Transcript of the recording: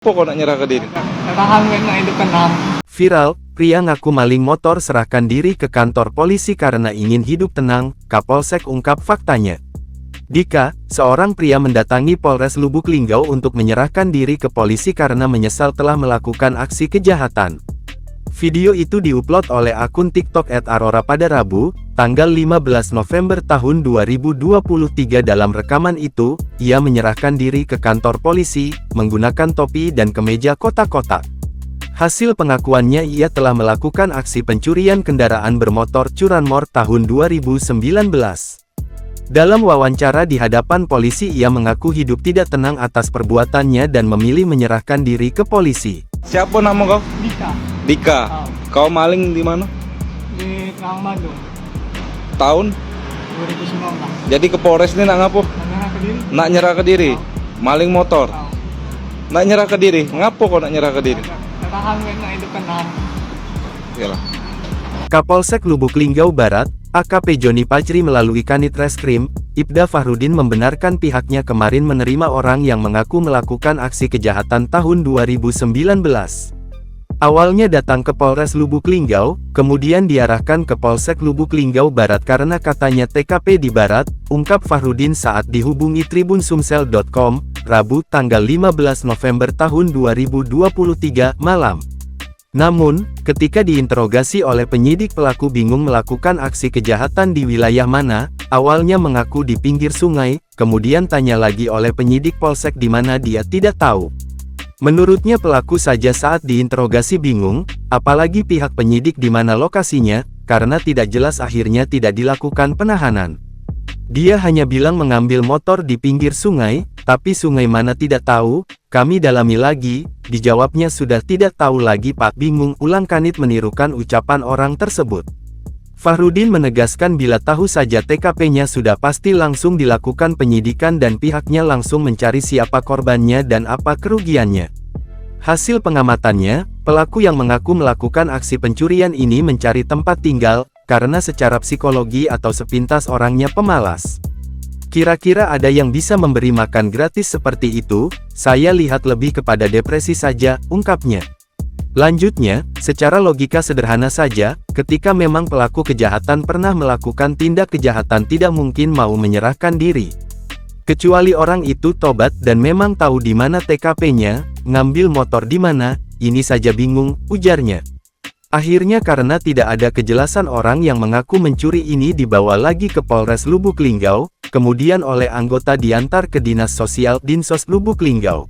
Pokok nak nyerah ke diri. Viral, pria ngaku maling motor serahkan diri ke kantor polisi karena ingin hidup tenang, Kapolsek ungkap faktanya. Dika, seorang pria mendatangi Polres Lubuk Linggau untuk menyerahkan diri ke polisi karena menyesal telah melakukan aksi kejahatan. Video itu diupload oleh akun TikTok @Arora pada Rabu, tanggal 15 November tahun 2023. Dalam rekaman itu, ia menyerahkan diri ke kantor polisi, menggunakan topi dan kemeja kotak-kotak. Hasil pengakuannya, ia telah melakukan aksi pencurian kendaraan bermotor curanmor tahun 2019. Dalam wawancara di hadapan polisi, ia mengaku hidup tidak tenang atas perbuatannya dan memilih menyerahkan diri ke polisi. Siapa nama kau? Dika. Dika. Kau maling di mana? Di Kerang Bandung Tahun? 2019. Jadi ke Polres ini nak ngapo? Menyerah ke diri. Nak nyerah ke diri. Maling motor. Nak nyerah ke diri. Ngapo kau nak nyerah ke diri? Hidup tenang. Yalah. Kapolsek Lubuk Linggau Barat, AKP Joni Pacri melalui Kanit Reskrim, Ibda Fahrudin membenarkan pihaknya kemarin menerima orang yang mengaku melakukan aksi kejahatan tahun 2019. Awalnya datang ke Polres Lubuk Linggau, kemudian diarahkan ke Polsek Lubuk Linggau Barat karena katanya TKP di Barat, ungkap Fahrudin saat dihubungi tribunsumsel.com, Rabu tanggal 15 November tahun 2023, malam. Namun, ketika diinterogasi oleh penyidik, pelaku bingung melakukan aksi kejahatan di wilayah mana, awalnya mengaku di pinggir sungai, kemudian tanya lagi oleh penyidik Polsek di mana dia tidak tahu. Menurutnya pelaku saja saat diinterogasi bingung, apalagi pihak penyidik di mana lokasinya, karena tidak jelas akhirnya tidak dilakukan penahanan. Dia hanya bilang mengambil motor di pinggir sungai, tapi sungai mana tidak tahu, kami dalami lagi, dijawabnya sudah tidak tahu lagi Pak, bingung, ulang Kanit menirukan ucapan orang tersebut. Fahrudin menegaskan bila tahu saja TKP-nya sudah pasti langsung dilakukan penyidikan dan pihaknya langsung mencari siapa korbannya dan apa kerugiannya. Hasil pengamatannya, pelaku yang mengaku melakukan aksi pencurian ini mencari tempat tinggal, karena secara psikologi atau sepintas orangnya pemalas. Kira-kira ada yang bisa memberi makan gratis seperti itu, saya lihat lebih kepada depresi saja, ungkapnya. Lanjutnya, secara logika sederhana saja, ketika memang pelaku kejahatan pernah melakukan tindak kejahatan tidak mungkin mau menyerahkan diri. Kecuali orang itu tobat dan memang tahu di mana TKP-nya, ngambil motor di mana, ini saja bingung, ujarnya. Akhirnya karena tidak ada kejelasan, orang yang mengaku mencuri ini dibawa lagi ke Polres Lubuk Linggau, kemudian oleh anggota diantar ke Dinas Sosial Dinsos Lubuk Linggau.